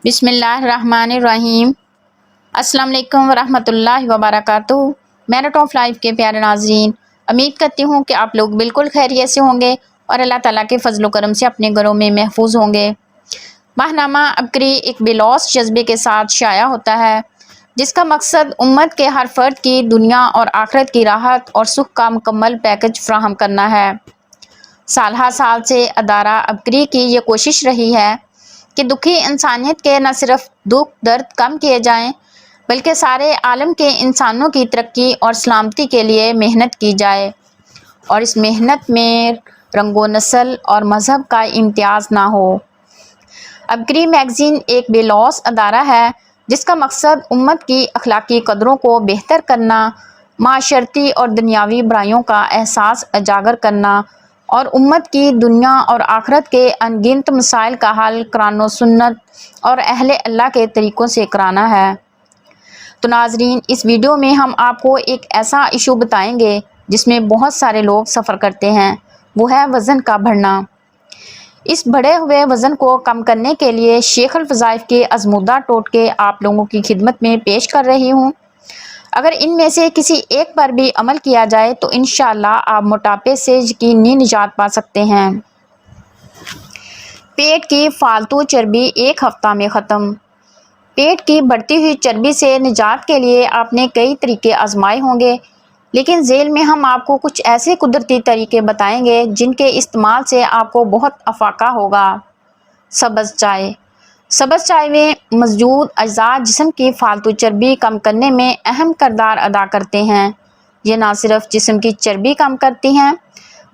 बिस्मिल्लाहिर्रहमानिर्रहीम। अस्सलाम वालेकुम वरहमतुल्लाहि वबरकातुहू। मेरिट ऑफ लाइफ के प्यारे नाज़रीन, उम्मीद करती हूँ कि आप लोग बिल्कुल खैरियत से होंगे और अल्लाह ताला के फजल व करम से अपने घरों में महफूज होंगे। माहनामा अबकरी एक बेलौस जज्बे के साथ शाया होता है, जिसका मकसद उम्मत के हर फर्द की दुनिया और आखिरत की राहत और सुख का मुकम्मल पैकेज फ्राहम करना है। साल हर साल से अदारा अबकरी की ये कोशिश रही है कि दुखी इंसानियत के न सिर्फ दुख दर्द कम किए जाएं, बल्कि सारे आलम के इंसानों की तरक्की और सलामती के लिए मेहनत की जाए, और इस मेहनत में रंगो नस्ल और मज़हब का इम्तियाज़ ना हो। अबकरी मैगज़ीन एक बेलौस अदारा है जिसका मकसद उम्मत की अखलाकी कदरों को बेहतर करना, माशरती और दुनियावी बुराइयों का एहसास उजागर करना और उम्मत की दुनिया और आखिरत के अनगिनत मसाइल का हल कुरान और सुन्नत और अहले अल्लाह के तरीक़ों से कराना है। तो नाज़रीन, इस वीडियो में हम आपको एक ऐसा इशू बताएंगे जिसमें बहुत सारे लोग सफ़र करते हैं, वो है वज़न का बढ़ना। इस बढ़े हुए वज़न को कम करने के लिए शेख अल वज़ाइफ के आज़मूदा टोटके आप लोगों की खिदमत में पेश कर रही हूँ। अगर इनमें से किसी एक पर भी अमल किया जाए तो इंशाअल्लाह आप मोटापे से यकीनी निजात पा सकते हैं। पेट की फालतू चर्बी एक हफ्ता में ख़त्म। पेट की बढ़ती हुई चर्बी से निजात के लिए आपने कई तरीके आजमाए होंगे, लेकिन झेल में हम आपको कुछ ऐसे कुदरती तरीके बताएंगे जिनके इस्तेमाल से आपको बहुत अफाका होगा। सब्ज़ चाय। सब्ज़ चाय में मौजूद अज्जा जिस्म की फालतू चर्बी कम करने में अहम किरदार अदा करते हैं। ये ना सिर्फ जिस्म की चर्बी कम करती हैं,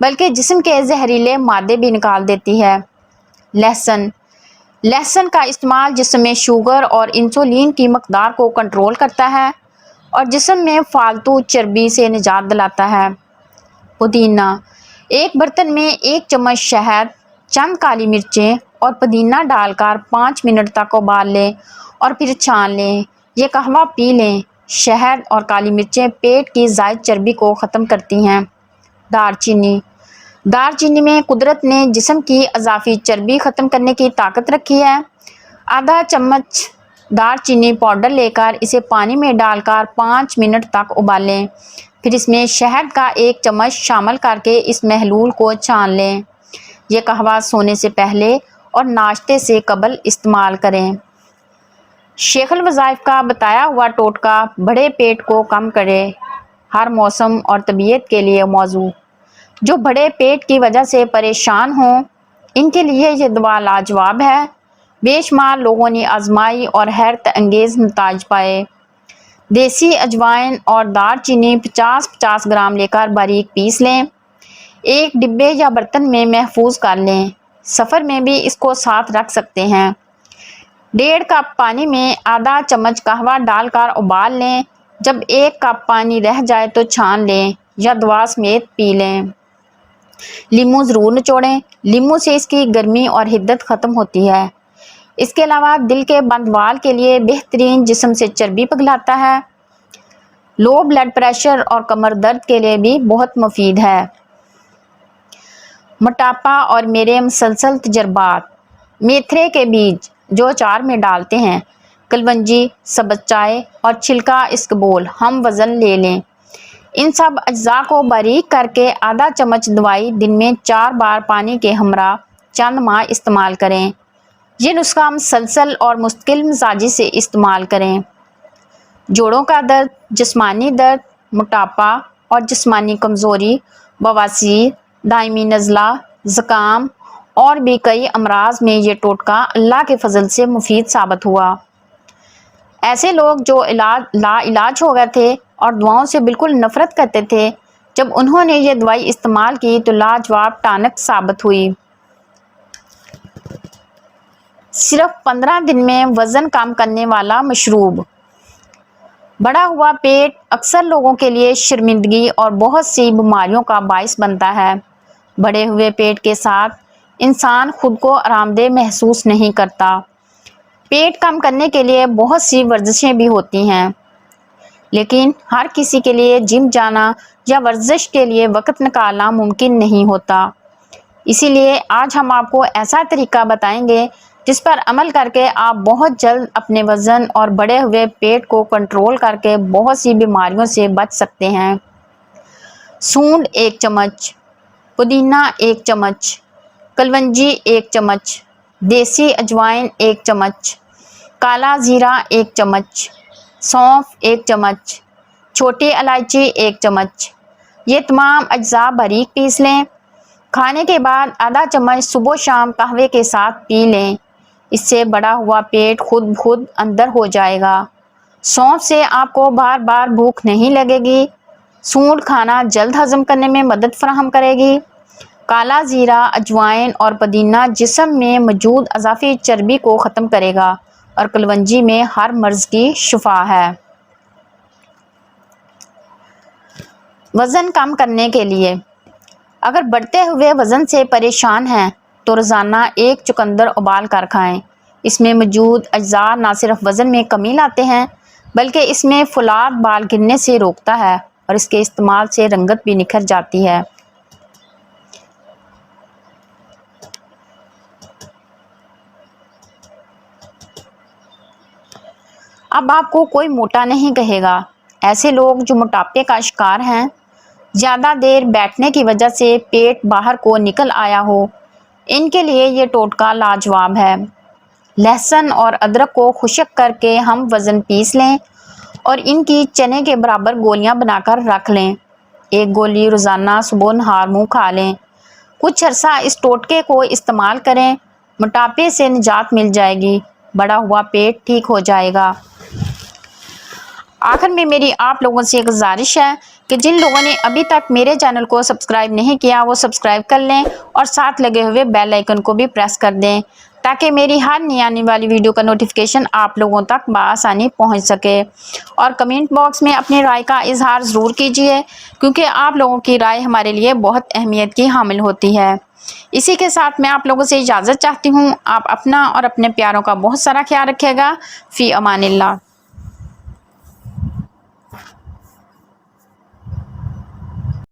बल्कि जिस्म के जहरीले मादे भी निकाल देती है। लहसुन। लहसुन का इस्तेमाल जिस्म में शुगर और इंसुलिन की मकदार को कंट्रोल करता है और जिस्म में फालतू चर्बी से निजात दिलाता है। पुदीना। एक बर्तन में 1 चम्मच शहद, चंद काली मिर्चें और पुदीना डालकर 5 मिनट तक उबाल लें और फिर छान लें। ये कहवा पी लें। शहद और काली मिर्चें पेट की ज़ायद चर्बी को ख़त्म करती हैं। दालचीनी। दालचीनी में कुदरत ने जिस्म की अज़ाफ़ी चर्बी ख़त्म करने की ताकत रखी है। आधा चम्मच दालचीनी पाउडर लेकर इसे पानी में डालकर 5 मिनट तक उबालें, फिर इसमें शहद का 1 चम्मच शामिल करके इस महलूल को छान लें। यह कहवा सोने से पहले और नाश्ते से कबल इस्तेमाल करें। शेख अल वज़ाइफ का बताया हुआ टोटका बड़े पेट को कम करे। हर मौसम और तबीयत के लिए मौजू। जो बड़े पेट की वजह से परेशान हों, इनके लिए ये दवा लाजवाब है। बेशुमार लोगों ने आजमाई और हैरत अंगेज़ नताज पाए। देसी अजवाइन और दालचीनी 50-50 ग्राम लेकर बारीक पीस लें। एक डिब्बे या बर्तन में महफूज कर लें। सफ़र में भी इसको साथ रख सकते हैं। 1.5 कप पानी में आधा चम्मच कहवा डालकर उबाल लें। जब 1 कप पानी रह जाए तो छान लें या दवा समेत पी लें। लीमू ज़रूर निचोड़ें। लीमू से इसकी गर्मी और हिद्दत ख़त्म होती है। इसके अलावा दिल के बंदवाल के लिए बेहतरीन, जिस्म से चर्बी पिघलाता है। लो ब्लड प्रेशर और कमर दर्द के लिए भी बहुत मुफीद है। मोटापा और मेरे मुसलसल तजर्बात। मेथरे के बीज जो अचार में डालते हैं, कलवंजी, सब्ज़ चाय और छिलका इसबगोल हम वज़न ले लें। इन सब अज्जा को बारीक करके आधा चम्मच दवाई दिन में 4 बार पानी के हमरा चंद माह इस्तेमाल करें। ये नुस्खा मुसलसल और मुस्तकिल मिजाजी से इस्तेमाल करें। जोड़ों का दर्द, जिस्मानी दर्द, मोटापा और जिस्मानी कमज़ोरी, बवासीर, दायमी नज़ला, ज़ुकाम और भी कई अमराज में ये टोटका अल्लाह के फजल से मुफीद साबित हुआ। ऐसे लोग जो लाइलाज हो गए थे और दवाओं से बिल्कुल नफ़रत करते थे, जब उन्होंने ये दवाई इस्तेमाल की तो लाजवाब टानक साबित हुई। صرف 15 دن میں وزن کم کرنے والا مشروب۔ بڑا ہوا پیٹ اکثر لوگوں کے لیے شرمندگی اور بہت سی بیماریوں کا باعث بنتا ہے۔ بڑے ہوئے پیٹ کے ساتھ انسان خود کو آرام دہ محسوس نہیں کرتا۔ پیٹ کم کرنے کے لیے بہت سی ورزشیں بھی ہوتی ہیں، لیکن ہر کسی کے لیے جم جانا یا ورزش کے لیے وقت نکالنا ممکن نہیں ہوتا۔ اسی لیے آج ہم آپ کو ایسا طریقہ بتائیں گے جس پر عمل کر کے آپ بہت جلد اپنے وزن اور بڑے ہوئے پیٹ کو کنٹرول کر کے بہت سی بیماریوں سے بچ سکتے ہیں۔ سونڈ 1 چمچ، پودینہ 1 چمچ، کلونجی 1 چمچ، دیسی اجوائن 1 چمچ، کالا زیرہ 1 چمچ، سونف 1 چمچ، چھوٹی الائچی 1 چمچ۔ یہ تمام اجزاء باریک پیس لیں۔ کھانے کے بعد آدھا چمچ صبح و شام قہوے کے ساتھ پی لیں۔ اس سے بڑا ہوا پیٹ خود بخود اندر ہو جائے گا۔ سونف سے آپ کو بار بار بھوک نہیں لگے گی۔ سونڈ کھانا جلد ہضم کرنے میں مدد فراہم کرے گی۔ کالا زیرہ، اجوائن اور پودینہ جسم میں موجود اضافی چربی کو ختم کرے گا اور کلونجی میں ہر مرض کی شفا ہے۔ وزن کم کرنے کے لیے اگر بڑھتے ہوئے وزن سے پریشان ہیں تو روزانہ 1 چقندر ابال کر کھائیں۔ اس میں موجود اجزاء نہ صرف وزن میں کمی لاتے ہیں بلکہ اس میں فولاد بال گرنے سے روکتا ہے اور اس کے استعمال سے رنگت بھی نکھر جاتی ہے۔ اب آپ کو کوئی موٹا نہیں کہے گا۔ ایسے لوگ جو موٹاپے کا شکار ہیں، زیادہ دیر بیٹھنے کی وجہ سے پیٹ باہر کو نکل آیا ہو، ان کے لیے یہ ٹوٹکا لاجواب ہے۔ لہسن اور ادرک کو خشک کر کے ہم وزن پیس لیں اور ان کی چنے کے برابر گولیاں بنا کر رکھ لیں۔ 1 گولی روزانہ صبح نہار منہ کھا لیں۔ کچھ عرصہ اس ٹوٹکے کو استعمال کریں، موٹاپے سے نجات مل جائے گی، بڑا ہوا پیٹ ٹھیک ہو جائے گا۔ آخر میں میری آپ لوگوں سے گزارش ہے کہ جن لوگوں نے ابھی تک میرے چینل کو سبسکرائب نہیں کیا وہ سبسکرائب کر لیں اور ساتھ لگے ہوئے بیل آئیکن کو بھی پریس کر دیں تاکہ میری ہر نئی آنے والی ویڈیو کا نوٹیفیکیشن آپ لوگوں تک بآسانی پہنچ سکے۔ اور کمنٹ باکس میں اپنی رائے کا اظہار ضرور کیجیے کیونکہ آپ لوگوں کی رائے ہمارے لیے بہت اہمیت کی حامل ہوتی ہے۔ اسی کے ساتھ میں آپ لوگوں سے اجازت چاہتی ہوں۔ آپ اپنا اور اپنے پیاروں کا بہت سارا خیال رکھیے گا۔ فی امان اللہ۔